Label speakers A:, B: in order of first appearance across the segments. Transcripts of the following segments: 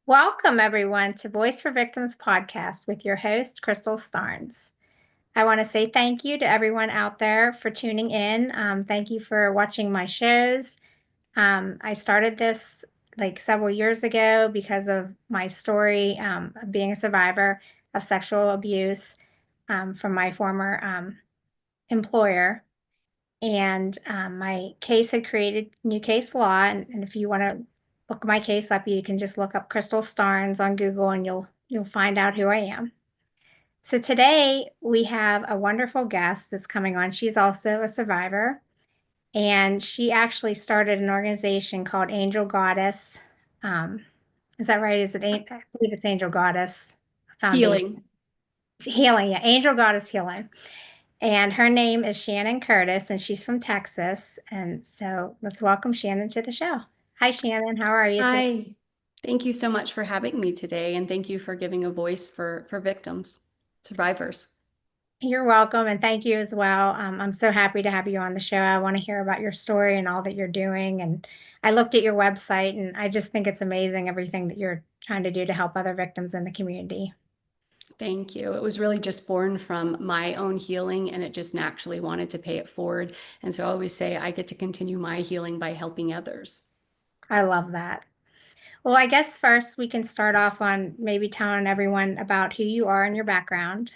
A: Welcome, everyone, to Voice for Victims podcast with your host, Crystal Starnes. I want to say thank you to everyone out there for tuning in. Thank you for watching my shows. I started this like several years ago because of my story of being a survivor of sexual abuse from my former employer. And my case had created new case law. And if you want to look my case up, you can just look up Crystal Starnes on Google and you'll find out who I am. So today we have a wonderful guest that's coming on. She's also a survivor, and she actually started an organization called Angel Goddess. Is that right? I believe it's Angel Goddess Foundation.
B: Healing.
A: Healing, yeah, Angel Goddess Healing. And her name is Shannon Curtis, and she's from Texas. And so let's welcome Shannon to the show. Hi, Shannon. How are you today?
B: Hi. Thank you so much for having me today, and thank you for giving a voice for victims, survivors.
A: You're welcome, and thank you as well. I'm so happy to have you on the show. I want to hear about your story and all that you're doing. And I looked at your website, and I just think it's amazing everything that you're trying to do to help other victims in the community.
B: Thank you. It was really just born from my own healing, and it just naturally wanted to pay it forward. And so I always say I get to continue my healing by helping others.
A: I love that. Well, I guess first we can start off on maybe telling everyone about who you are and your background.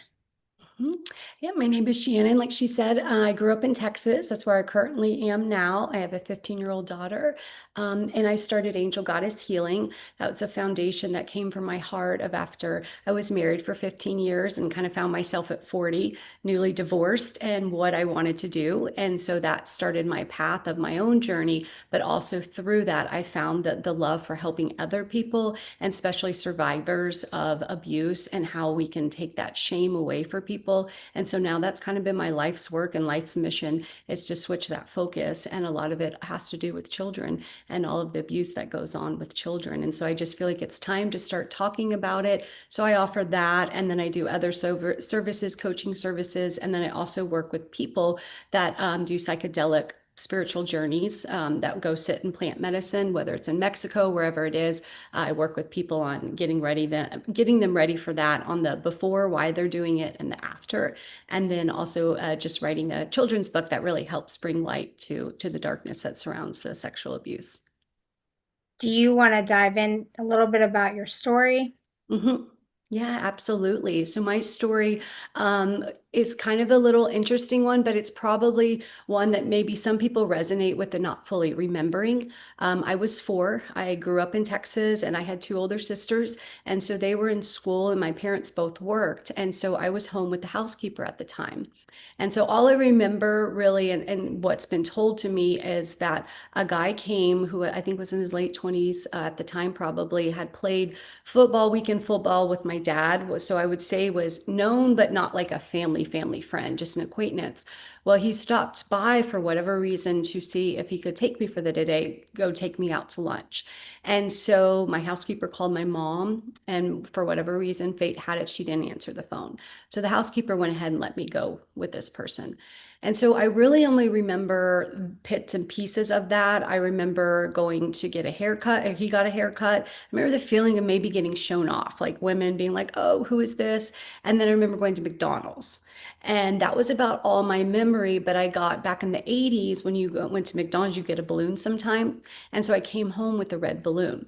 B: Mhm. Yeah, my name is Shannon. Like she said, I grew up in Texas. That's where I currently am now. I have a 15-year-old daughter, and I started Angel Goddess Healing. That was a foundation that came from my heart of after I was married for 15 years and kind of found myself at 40, newly divorced, and what I wanted to do. And so that started my path of my own journey. But also through that, I found that the love for helping other people, and especially survivors of abuse, and how we can take that shame away for people. And so now that's kind of been my life's work and life's mission, is to switch that focus. And a lot of it has to do with children and all of the abuse that goes on with children. And so I just feel like it's time to start talking about it. So I offer that. And then I do other services, coaching services. And then I also work with people that do psychedelic spiritual journeys that go sit in plant medicine, whether it's in Mexico, wherever it is. I work with people on getting them ready for that, on the before, why they're doing it, and the after. And then also just writing a children's book that really helps bring light to the darkness that surrounds the sexual abuse.
A: Do you want to dive in a little bit about your story?
B: Mhm. Yeah, absolutely. So my story is kind of a little interesting one, but it's probably one that maybe some people resonate with and not fully remembering. I was 4. I grew up in Texas, and I had 2 older sisters. And so they were in school, and my parents both worked. And so I was home with the housekeeper at the time. And so all I remember really, and what's been told to me, is that a guy came who I think was in his late 20s at the time, probably had played football, weekend football with my dad. So I would say was known, but not like a family friend, just an acquaintance. Well, he stopped by for whatever reason to see if he could take me for the day, go take me out to lunch. And so my housekeeper called my mom, and for whatever reason, fate had it, she didn't answer the phone. So the housekeeper went ahead and let me go with this person. And so I really only remember bits and pieces of that. I remember going to get a haircut, or he got a haircut. I remember the feeling of maybe getting shown off, like women being like, oh, who is this? And then I remember going to McDonald's. And that was about all my memory. But I got back in the 80s, when went to McDonald's, you get a balloon sometime. And so I came home with a red balloon.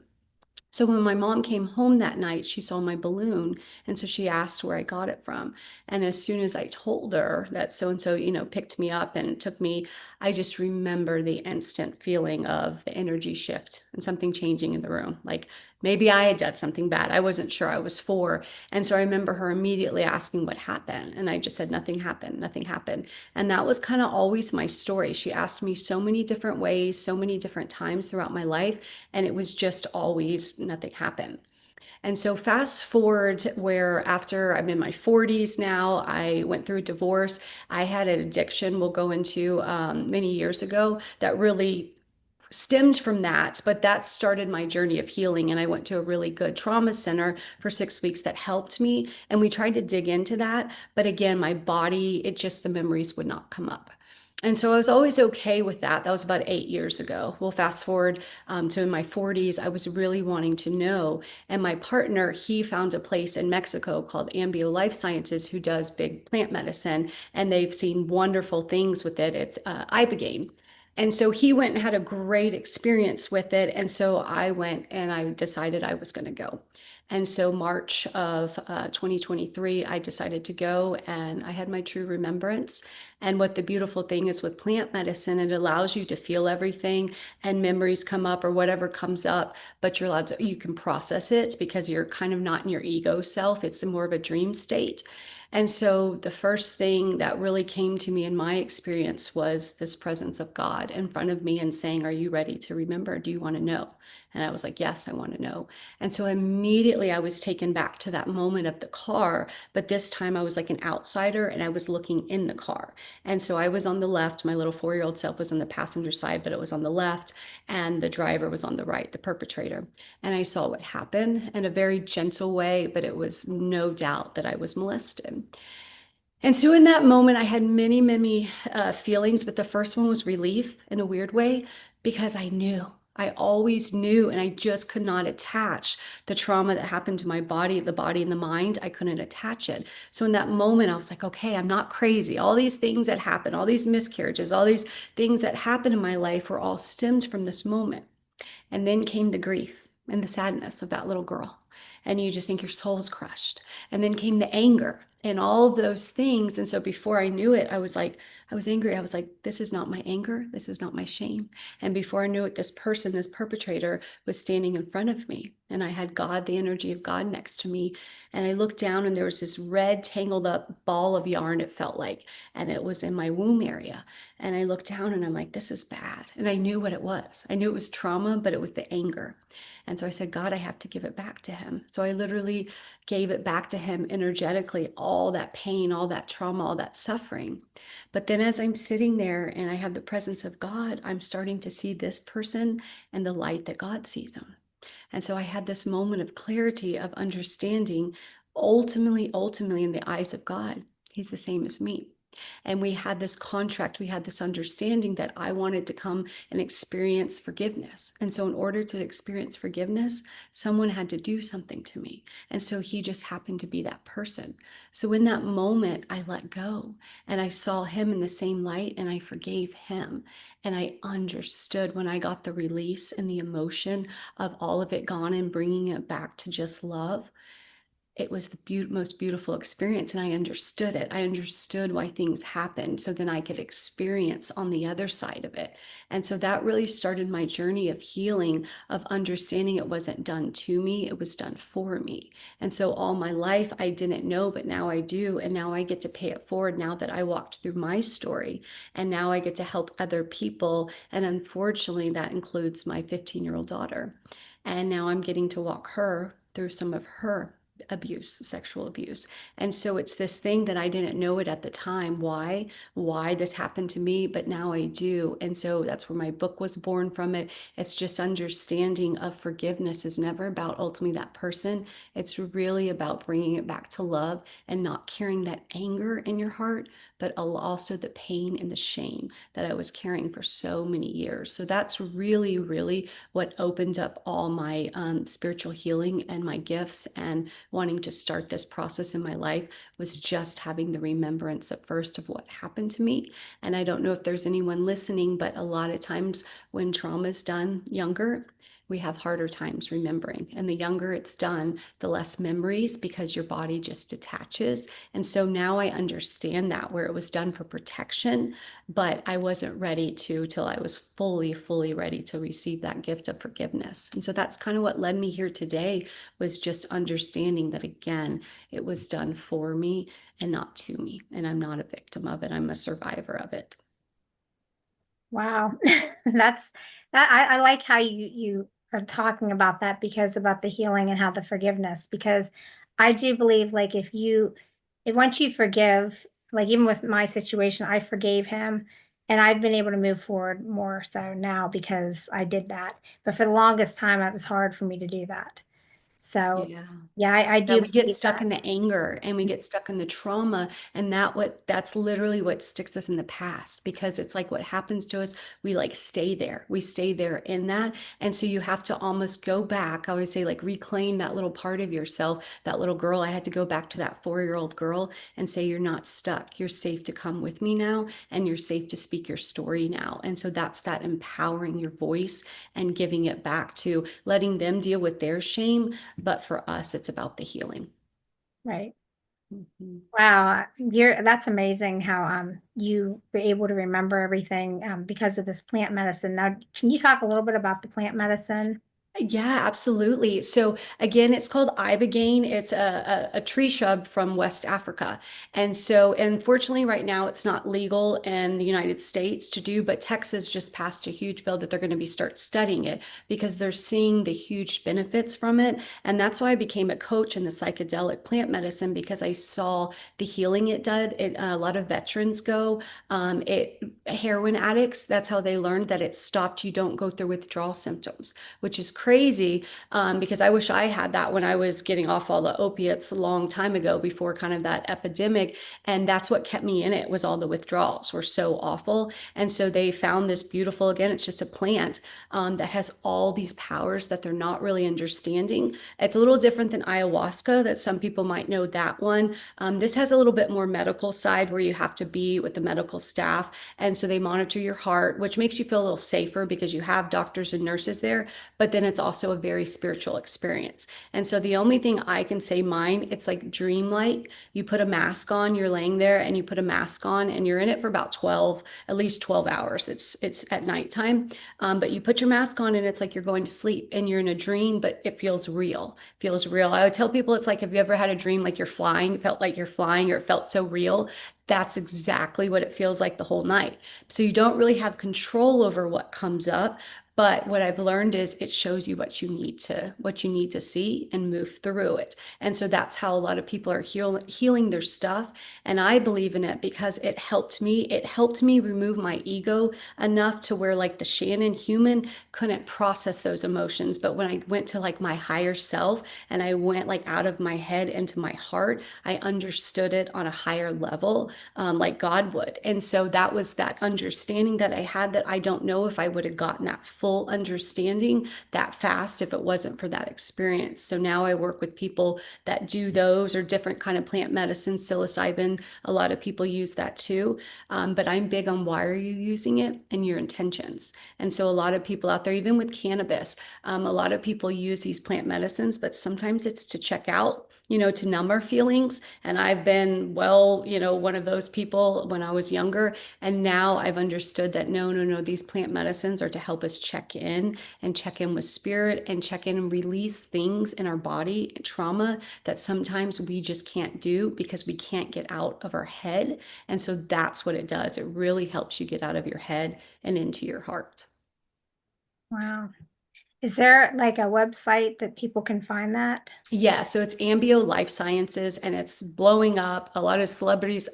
B: So when my mom came home that night, she saw my balloon. And so she asked where I got it from. And as soon as I told her that so and so, picked me up and took me, I just remember the instant feeling of the energy shift and something changing in the room. Like maybe I had done something bad. I wasn't sure. I was 4. And so I remember her immediately asking what happened. And I just said, nothing happened, nothing happened. And that was kind of always my story. She asked me so many different ways, so many different times throughout my life. And it was just always nothing happened. And so fast forward where after I'm in my 40s now, I went through a divorce. I had an addiction we'll go into many years ago that really stemmed from that, but that started my journey of healing. And I went to a really good trauma center for 6 weeks that helped me. And we tried to dig into that. But again, my body, the memories would not come up. And so I was always okay with that. That was about 8 years ago. Well, fast forward to in my 40s, I was really wanting to know. And my partner, he found a place in Mexico called Ambio Life Sciences who does big plant medicine, and they've seen wonderful things with it. It's ibogaine. And so he went and had a great experience with it. And so I went and I decided I was going to go. And so March of 2023, I decided to go and I had my true remembrance. And what the beautiful thing is with plant medicine, it allows you to feel everything and memories come up or whatever comes up, but you're allowed to, you can process it because you're kind of not in your ego self. It's more of a dream state. And so the first thing that really came to me in my experience was this presence of God in front of me and saying, "Are you ready to remember? Do you want to know?" And I was like, "Yes, I want to know." And so immediately I was taken back to that moment of the car, but this time I was like an outsider and I was looking in the car. And so I was on the left. My little 4-year-old self was on the passenger side, but it was on the left, and the driver was on the right, the perpetrator. And I saw what happened in a very gentle way, but it was no doubt that I was molested. And so in that moment, I had many, many feelings, but the first one was relief in a weird way because I knew. I always knew, and I just could not attach the trauma that happened to my body, the body and the mind. I couldn't attach it. So in that moment, I was like, okay, I'm not crazy. All these things that happened, all these miscarriages, all these things that happened in my life were all stemmed from this moment. And then came the grief and the sadness of that little girl. And you just think your soul's crushed. And then came the anger and all of those things. And so before I knew it, I was like, I was angry. I was like, this is not my anger. This is not my shame. And before I knew it, this person, this perpetrator was standing in front of me. And I had God, the energy of God next to me. And I looked down and there was this red tangled up ball of yarn, it felt like. And it was in my womb area. And I looked down and I'm like, this is bad. And I knew what it was. I knew it was trauma, but it was the anger. And so I said, God, I have to give it back to him. So I literally gave it back to him energetically, all that pain, all that trauma, all that suffering. But then as I'm sitting there and I have the presence of God, I'm starting to see this person and the light that God sees them. And so I had this moment of clarity, of understanding, ultimately in the eyes of God, he's the same as me. And we had this contract, we had this understanding that I wanted to come and experience forgiveness. And so, in order to experience forgiveness, someone had to do something to me. And so, he just happened to be that person. So, in that moment, I let go and I saw him in the same light and I forgave him. And I understood when I got the release and the emotion of all of it gone and bringing it back to just love, it was the most beautiful experience. And I understood it. I understood why things happened. So then I could experience on the other side of it. And so that really started my journey of healing, of understanding it wasn't done to me, it was done for me. And so all my life, I didn't know, but now I do. And now I get to pay it forward now that I walked through my story. And now I get to help other people. And unfortunately, that includes my 15-year-old daughter. And now I'm getting to walk her through some of her abuse, sexual abuse. And so it's this thing that I didn't know it at the time, why this happened to me, but now I do. And so that's where my book was born from it. It's just understanding of forgiveness is never about ultimately that person. It's really about bringing it back to love and not carrying that anger in your heart, but also the pain and the shame that I was carrying for so many years. So that's really, really what opened up all my spiritual healing and my gifts and wanting to start this process in my life was just having the remembrance at first of what happened to me. And I don't know if there's anyone listening, but a lot of times when trauma is done younger, we have harder times remembering. And the younger it's done, the less memories because your body just detaches. And so now I understand that where it was done for protection, but I wasn't ready to till I was fully ready to receive that gift of forgiveness. And so that's kind of what led me here today was just understanding that again, it was done for me and not to me. And I'm not a victim of it. I'm a survivor of it.
A: Wow. That's that I like how you are talking about that because about the healing and how the forgiveness, because I do believe like if once you forgive, like even with my situation, I forgave him and I've been able to move forward more so now because I did that. But for the longest time, it was hard for me to do that. So,
B: Yeah.
A: yeah, I
B: Yeah,
A: do
B: we get
A: believe
B: stuck
A: that.
B: in the anger and we get stuck in the trauma, and that's literally what sticks us in the past, because it's like what happens to us, we like stay there. We stay there in that. And so you have to almost go back. I always say, like, reclaim that little part of yourself, that little girl. I had to go back to that 4-year-old girl and say, you're not stuck. You're safe to come with me now, and you're safe to speak your story now. And so that's that empowering your voice and giving it back to letting them deal with their shame. But for us, it's about the healing.
A: Right.
B: Mhm.
A: Wow, that's amazing how you were able to remember everything because of this plant medicine. Now, can you talk a little bit about the plant medicine?
B: Yeah, absolutely. So again, it's called ibogaine. It's a tree shrub from West Africa. And so unfortunately, right now it's not legal in the United States to do, but Texas just passed a huge bill that they're going to be start studying it because they're seeing the huge benefits from it. And that's why I became a coach in the psychedelic plant medicine, because I saw the healing it did. A lot of veterans go, heroin addicts, that's how they learned that it stopped. You don't go through withdrawal symptoms, which is crazy, because I wish I had that when I was getting off all the opiates a long time ago before kind of that epidemic. And that's what kept me in it, was all the withdrawals were so awful. And so they found this beautiful, again, it's just a plant that has all these powers that they're not really understanding. It's a little different than ayahuasca, that some people might know that one. This has a little bit more medical side where you have to be with the medical staff. And so they monitor your heart, which makes you feel a little safer because you have doctors and nurses there, but then it's also a very spiritual experience. And so the only thing I can say mine, it's like dreamlike. You put a mask on, you're laying there and you put a mask on and you're in it for about 12, at least 12 hours. It's at nighttime. But you put your mask on and it's like you're going to sleep and you're in a dream, but it feels real. It feels real. I would tell people, it's like, have you ever had a dream like you're flying? It felt like you're flying, or it felt so real. That's exactly what it feels like the whole night. So you don't really have control over what comes up. But what I've learned is it shows you what you need to see and move through it. And so that's how a lot of people are healing their stuff. And I believe in it because it helped me. It helped me remove my ego enough to where, like, the Shannon human couldn't process those emotions. But when I went to like my higher self and I went like out of my head into my heart, I understood it on a higher level, like God would. And so that was that understanding that I had, that I don't know if I would have gotten that full understanding that fast if it wasn't for that experience. So now I work with people that do those, or different kind of plant medicine, psilocybin. A lot of people use that too. But I'm big on, why are you using it and your intentions. And so a lot of people out there, even with cannabis, a lot of people use these plant medicines, but sometimes it's to check out, to numb our feelings. And I've been, well, one of those people when I was younger. And now I've understood that no, no, no, these plant medicines are to help us check in and check in with spirit and check in and release things in our body, trauma that sometimes we just can't do because we can't get out of our head. And so that's what it does. It really helps you get out of your head and into your heart.
A: Wow. Is there like a website that people can find that?
B: Yeah, so it's Ambio Life Sciences and it's blowing up. A lot of celebrities,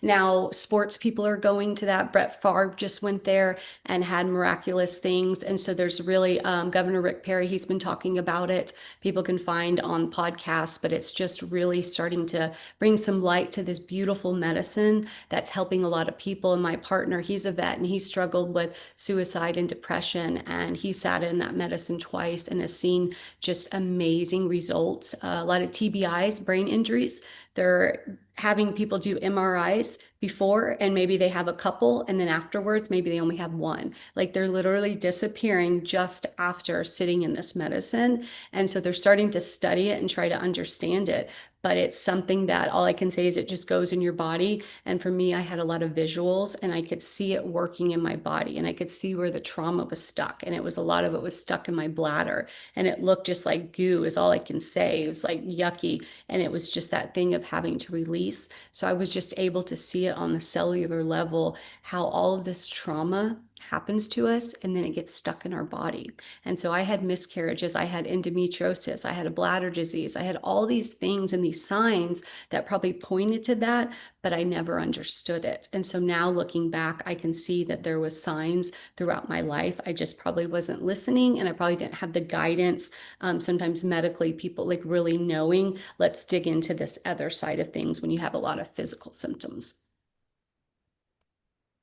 B: now sports people are going to that. Brett Favre just went there and had miraculous things. And so there's really, Governor Rick Perry, he's been talking about it. People can find on podcasts, but it's just really starting to bring some light to this beautiful medicine that's helping a lot of people. And my partner, he's a vet and he struggled with suicide and depression, and he sat in that medicine twice and has seen just amazing results. A lot of TBIs, brain injuries. They're having people do MRIs before, and maybe they have a couple, and then afterwards, maybe they only have one. Like, they're literally disappearing just after sitting in this medicine. And so they're starting to study it and try to understand it. But it's something that all I can say is it just goes in your body. And for me, I had a lot of visuals and I could see it working in my body, and I could see where the trauma was stuck. And a lot of it was stuck in my bladder, and it looked just like goo, is all I can say. It was like yucky. And it was just that thing of having to release. So I was just able to see it on the cellular level, how all of this trauma happens to us and then it gets stuck in our body. And so I had miscarriages, I had endometriosis, I had a bladder disease, I had all these things and these signs that probably pointed to that, but I never understood it. And so now looking back, I can see that there was signs throughout my life. I just probably wasn't listening, and I probably didn't have the guidance. Sometimes medically, people like really knowing, let's dig into this other side of things when you have a lot of physical symptoms.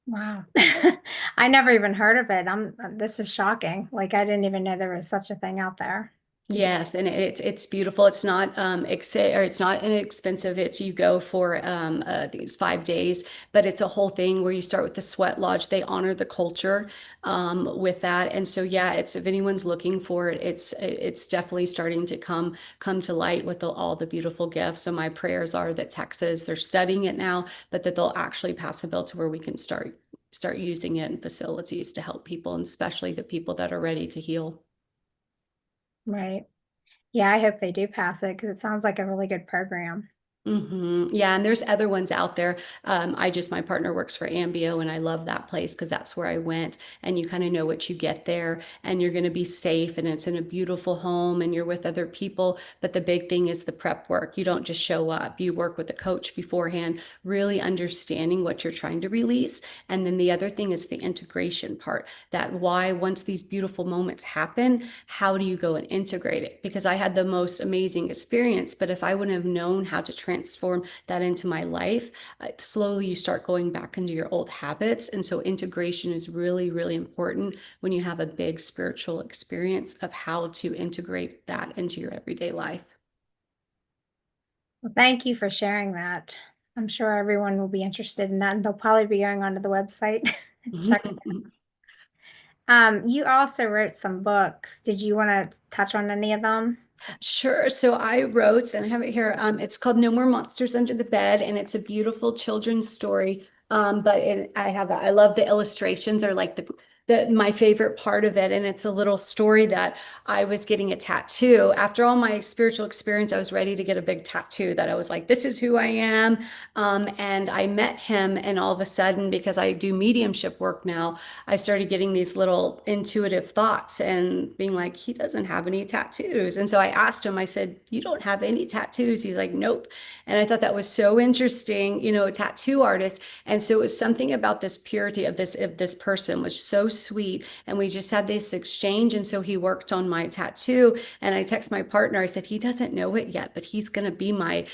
A: Wow. I never even heard of it. This is shocking. Like I didn't even know there was such a thing out there to get.
B: Yes, and it's beautiful. It's not it's not inexpensive. It's you go for these 5 days, but it's a whole thing where you start with the sweat lodge. They honor the culture with that, and so yeah, it's if anyone's looking for it, it's definitely starting to come to light with all the beautiful gifts. So my prayers are that Texas, they're studying it now, but that they'll actually pass a bill to where we can start using it in facilities to help people, and especially the people that are ready to heal.
A: Right. Yeah, I hope they do pass it because it sounds like a really good program.
B: Yeah, and there's other ones out there. My partner works for Ambio, and I love that place because that's where I went. And you kind of know what you get there, and you're going to be safe, and it's in a beautiful home, and you're with other people. But the big thing is the prep work. You don't just show up, you work with a coach beforehand, really understanding what you're trying to release. And then the other thing is the integration part, that why, once these beautiful moments happen, how do you go and integrate it? Because I had the most amazing experience, but if I wouldn't have known how to transform that into my life, slowly you start going back into your old habits. And so integration is really, really important when you have a big spiritual experience of how to integrate that into your everyday life.
A: Well, thank you for sharing that. I'm sure everyone will be interested in that, and they'll probably be going onto the website and checking. You also wrote some books. Did you want to touch on any of them?
B: Sure. So I wrote, and I have it here. It's called No More Monsters Under the Bed, and it's a beautiful children's story. I love the illustrations are like the my favorite part of it. And it's a little story that I was getting a tattoo. After all my spiritual experience, I was ready to get a big tattoo that I was like, this is who I am. And I met him, and all of a sudden, because I do mediumship work now, I started getting these little intuitive thoughts and being like, he doesn't have any tattoos. And so I asked him, I said, you don't have any tattoos? He's like, nope. And I thought that was so interesting, a tattoo artist. And so it was something about this purity of this person was so sweet. And we just had this exchange. And so he worked on my tattoo. And I text my partner, I said, he doesn't know it yet, but he's gonna be my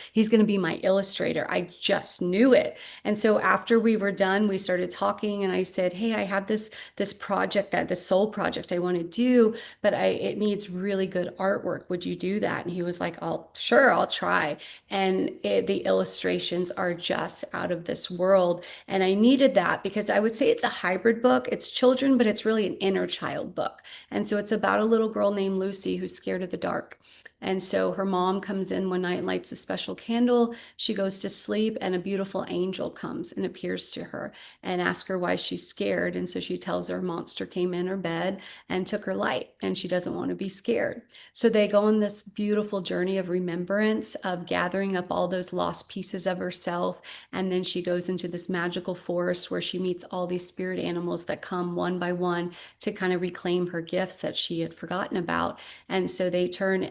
B: illustrator. I just knew it. And so after we were done, we started talking, and I said, hey, I have this project, that this soul project I want to do, but it needs really good artwork. Would you do that? And he was like, I'll try. And the illustrations are just out of this world. And I needed that because I would say it's a hybrid book. It's children, but it's really an inner child book. And so it's about a little girl named Lucy who's scared of the dark. And so her mom comes in one night and lights a special candle. She goes to sleep, and a beautiful angel comes and appears to her and asks her why she's scared. And so she tells her a monster came in her bed and took her light, and she doesn't want to be scared. So they go on this beautiful journey of remembrance, of gathering up all those lost pieces of herself. And then she goes into this magical forest where she meets all these spirit animals that come one by one to kind of reclaim her gifts that she had forgotten about. And so they turn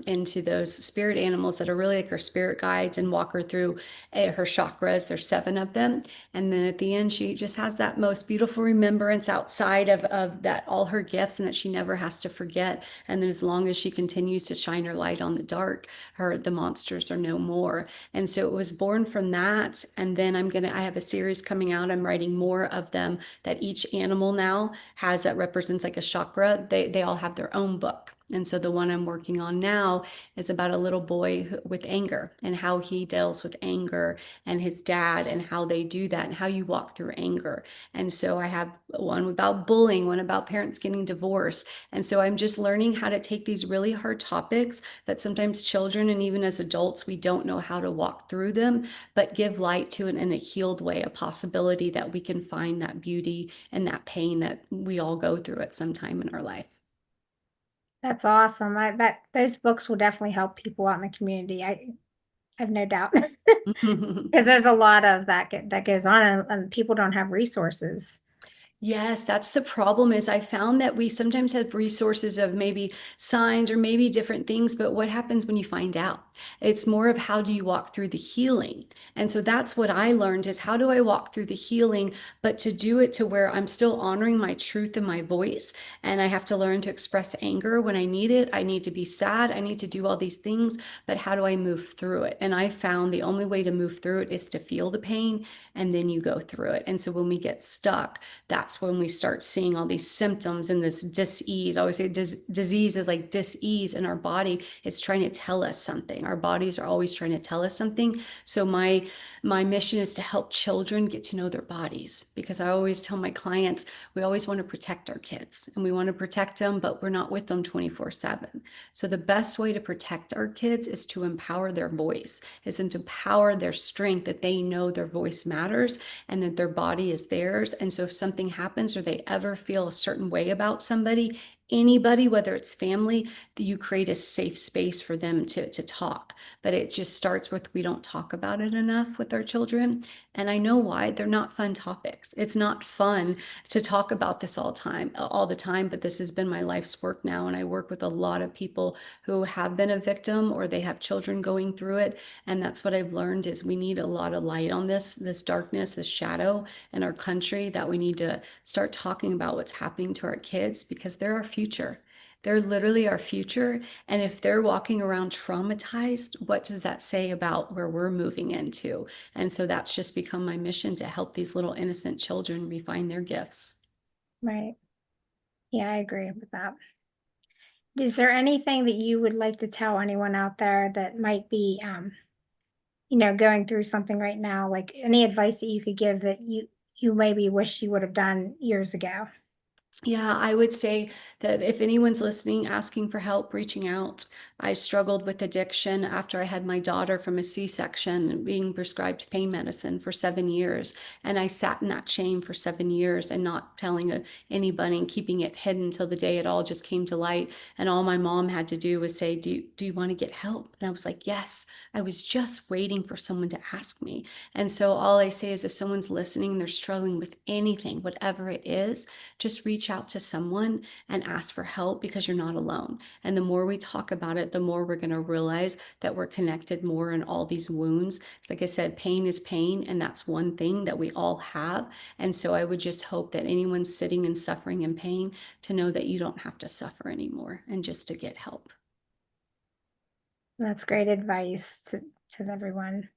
B: into those spirit animals that are really like her spirit guides and walk her through her chakras. There's 7 of them. And then at the end, she just has that most beautiful remembrance outside of that, all her gifts, and that she never has to forget. And then as long as she continues to shine her light on the dark, the monsters are no more. And so it was born from that. And then I have a series coming out. I'm writing more of them, that each animal now has that represents like a chakra. They all have their own book. And so the one I'm working on now is about a little boy with anger, and how he deals with anger, and his dad, and how they do that, and how you walk through anger. And so I have one about bullying, one about parents getting divorced. And so I'm just learning how to take these really hard topics that sometimes children and even as adults, we don't know how to walk through them, but give light to it in a healed way, a possibility that we can find that beauty and that pain that we all go through at some time in our life.
A: That's awesome. That those books will definitely help people out in the community. I have no doubt because there's a lot of that that goes on, and people don't have resources.
B: Yes, that's the problem is I found that we sometimes have resources of maybe signs or maybe different things, but what happens when you find out? It's more of how do you walk through the healing? And so that's what I learned is how do I walk through the healing, but to do it to where I'm still honoring my truth and my voice. And I have to learn to express anger when I need it. I need to be sad. I need to do all these things, but how do I move through it? And I found the only way to move through it is to feel the pain and then you go through it. And so when we get stuck, that's when we start seeing all these symptoms and this dis-ease. I always say disease is like dis-ease in our body. It's trying to tell us something. Our bodies are always trying to tell us something. So my mission is to help children get to know their bodies because I always tell my clients we always want to protect our kids and we want to protect them, but we're not with them 24/7. So the best way to protect our kids is to empower their voice, is to empower their strength that they know their voice matters and that their body is theirs. And so if something happens or they ever feel a certain way about somebody, anybody, whether it's family, that you create a safe space for them to talk. But it just starts with we don't talk about it enough with our children. And I know why. They're not fun topics. It's not fun to talk about this all the time, but this has been my life's work now. And I work with a lot of people who have been a victim or they have children going through it. And that's what I've learned is we need a lot of light on this darkness, this shadow in our country that we need to start talking about what's happening to our kids because they're our future. They're literally our future. And if they're walking around traumatized, what does that say about where we're moving into? And so that's just become my mission to help these little innocent children refine their gifts.
A: Right. Yeah, I agree with that. Is there anything that you would like to tell anyone out there that might be, going through something right now? Like any advice that you could give that you maybe wish you would have done years ago?
B: Yeah, I would say that if anyone's listening, asking for help, reaching out. I struggled with addiction after I had my daughter from a C-section, being prescribed pain medicine for 7 years. And I sat in that shame for 7 years and not telling anybody and keeping it hidden until the day it all just came to light. And all my mom had to do was say, do you want to get help? And I was like, yes. I was just waiting for someone to ask me. And so all I say is if someone's listening, they're struggling with anything, whatever it is, just reach out to someone and ask for help because you're not alone. And the more we talk about it, the more we're going to realize that we're connected more in all these wounds. It's like I said, pain is pain, and that's one thing that we all have. And so I would just hope that anyone's sitting and suffering in pain to know that you don't have to suffer anymore and just to get help.
A: That's great advice to everyone.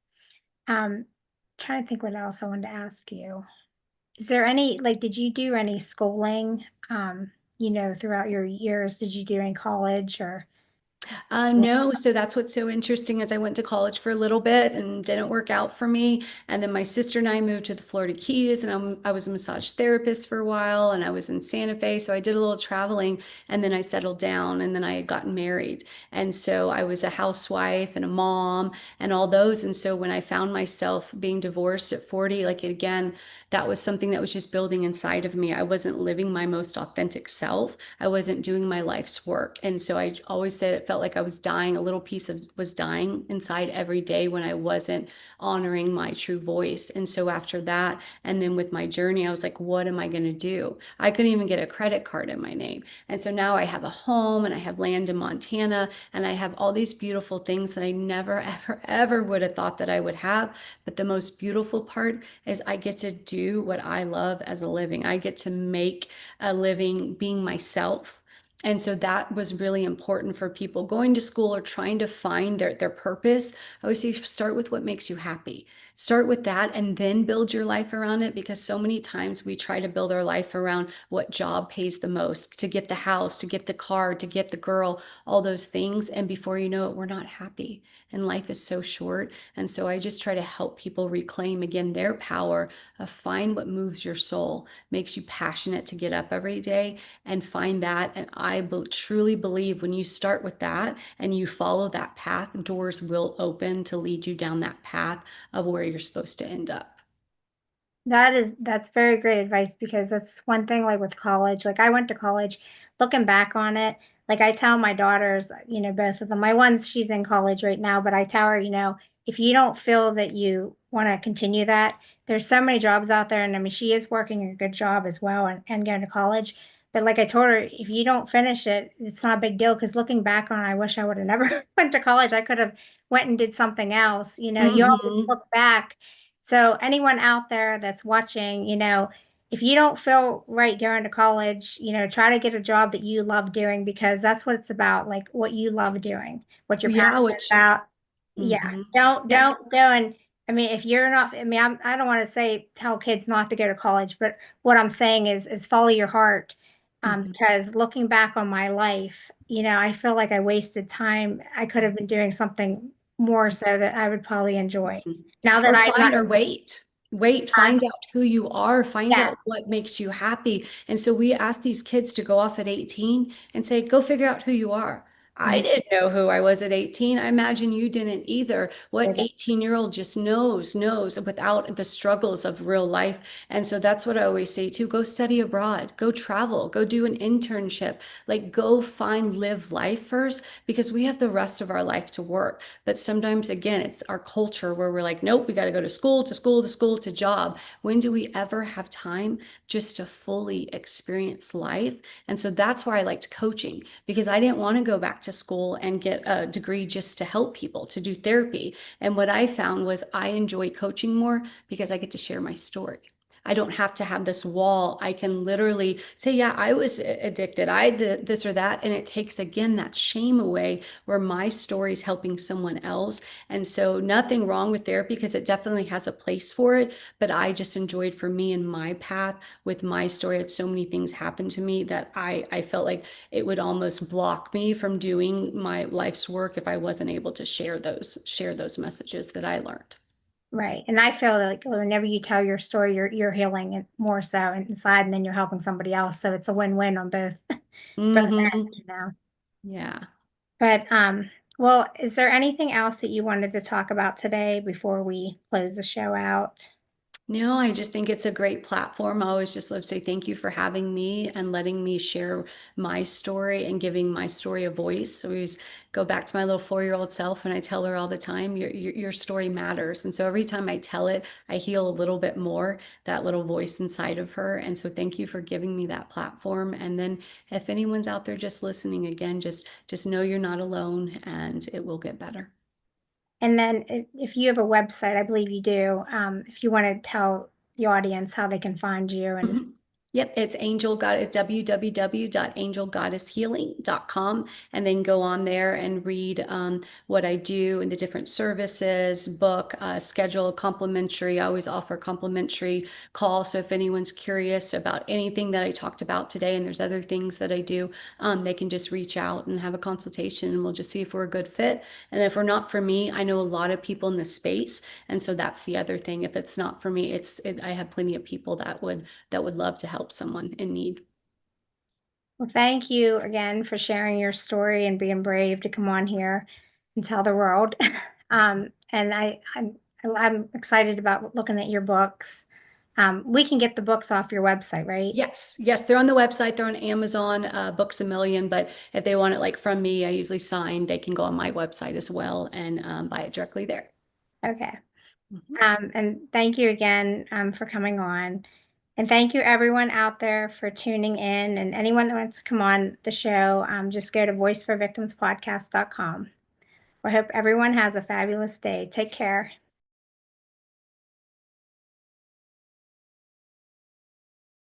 A: Um, Trying to think what else I wanted to ask you. Is there any like did you do any schooling throughout your years? Did you do any college or
B: No, so that's what's so interesting is I went to college for a little bit and didn't work out for me. And then my sister and I moved to the Florida Keys and I was a massage therapist for a while and I was in Santa Fe. So I did a little traveling and then I settled down and then I had gotten married. And so I was a housewife and a mom and all those. And so when I found myself being divorced at 40, like again, that was something that was just building inside of me. I wasn't living my most authentic self. I wasn't doing my life's work. And so I always said it felt like I was dying. A little piece of was dying inside every day when I wasn't honoring my true voice. And so after that, and then with my journey, I was like, what am I going to do? I couldn't even get a credit card in my name. And so now I have a home and I have land in Montana and I have all these beautiful things that I never, ever, ever would have thought that I would have. But the most beautiful part is I get to do what I love as a living. I get to make a living being myself. And so that was really important for people going to school or trying to find their purpose. I always say start with what makes you happy. Start with that and then build your life around it because so many times we try to build our life around what job pays the most, to get the house, to get the car, to get the girl, all those things. And before you know it, we're not happy. And life is so short. And so I just try to help people reclaim again their power of find what moves your soul, makes you passionate to get up every day and find that. And I truly believe when you start with that and you follow that path, doors will open to lead you down that path of where you're supposed to end up.
A: that's very great advice because that's one thing like with college. Like I went to college, looking back on it, like I tell my daughters, both of them. My one's she's in college right now, but I tell her, if you don't feel that you want to continue that, there's so many jobs out there. And I mean, she is working a good job as well and going to college. But like I told her, if you don't finish it, it's not a big deal. Because looking back on, it, I wish I would have never went to college. I could have went and did something else. You always
B: Hmm.
A: look back. So anyone out there that's watching, if you don't feel right going to college, try to get a job that you love doing because that's what it's about, like what you love doing, what you're
B: Yeah,
A: passionate
B: which,
A: about. Yeah.
B: hmm.
A: Don't
B: Yeah.
A: don't go and I mean if you're not I mean I don't want to say tell kids not to go to college, but what I'm saying is follow your heart.
B: Mhm.
A: Because looking back on my life, I feel like I wasted time. I could have been doing something more so that I would probably enjoy.
B: Mhm.
A: Now that
B: Or
A: I'm not,
B: wait,
A: uh,
B: find out who you are, find
A: yeah.
B: out what makes you happy. And so we ask these kids to go off at 18 and say, go figure out who you are. I
A: Mhm.
B: didn't know who I was at 18. I imagine you didn't either. What 18-year-old just knows without the struggles of real life. And so that's what I always say too. Go study abroad, go travel, go do an internship, like go find, live life first because we have the rest of our life to work. But sometimes, again, it's our culture where we're like, nope, we got to go to school, to school, to school, to job. When do we ever have time just to fully experience life? And so that's why I liked coaching because I didn't want to go back to school and get a degree just to help people, to do therapy. And what I found was I enjoy coaching more because I get to share my story. I don't have to have this wall. I can literally say, yeah, I was addicted. I did this or that. And it takes, again, that shame away where my story is helping someone else. And so nothing wrong with therapy because it definitely has a place for it. But I just enjoyed for me and my path with my story. I had so many things happen to me that I felt like it would almost block me from doing my life's work if I wasn't able to share those messages that I learned.
A: Right. And I feel like whenever you tell your story, you're healing it more so inside, and then you're helping somebody else. So it's a win-win on both
B: Hmm.
A: ends.
B: Yeah.
A: But well, is there anything else that you wanted to talk about today before we close the show out?
B: No, I just think it's a great platform. I always just love to say thank you for having me and letting me share my story and giving my story a voice. So I always go back to my little 4-year-old self and I tell her all the time, your story matters. And so every time I tell it, I heal a little bit more, that little voice inside of her. And so thank you for giving me that platform. And then if anyone's out there just listening again, just know you're not alone and it will get better.
A: And then if you have a website, I believe you do, if you want to tell the audience how they can find you and
B: Mhm. Yep, it's Angel God. It's www.angelgoddesshealing.com, and then go on there and read what I do and the different services, book, schedule complimentary. I always offer complimentary call. So if anyone's curious about anything that I talked about today, and there's other things that I do, they can just reach out and have a consultation, and we'll just see if we're a good fit. And if we're not for me, I know a lot of people in this space, and so that's the other thing. If it's not for me, I have plenty of people that would love to help someone in need.
A: well, thank you again for sharing your story and being brave to come on here and tell the world. And I'm excited about looking at your books. We can get the books off your website, right?
B: Yes, yes, they're on the website, they're on Amazon, Books a Million, but if they want it like from me, I usually sign, they can go on my website as well and buy it directly there.
A: Okay.
B: Mhm.
A: And thank you again for coming on. And thank you everyone out there for tuning in. And anyone that wants to come on the show, just go to voiceforvictimspodcast.com. I hope everyone has a fabulous day. Take care.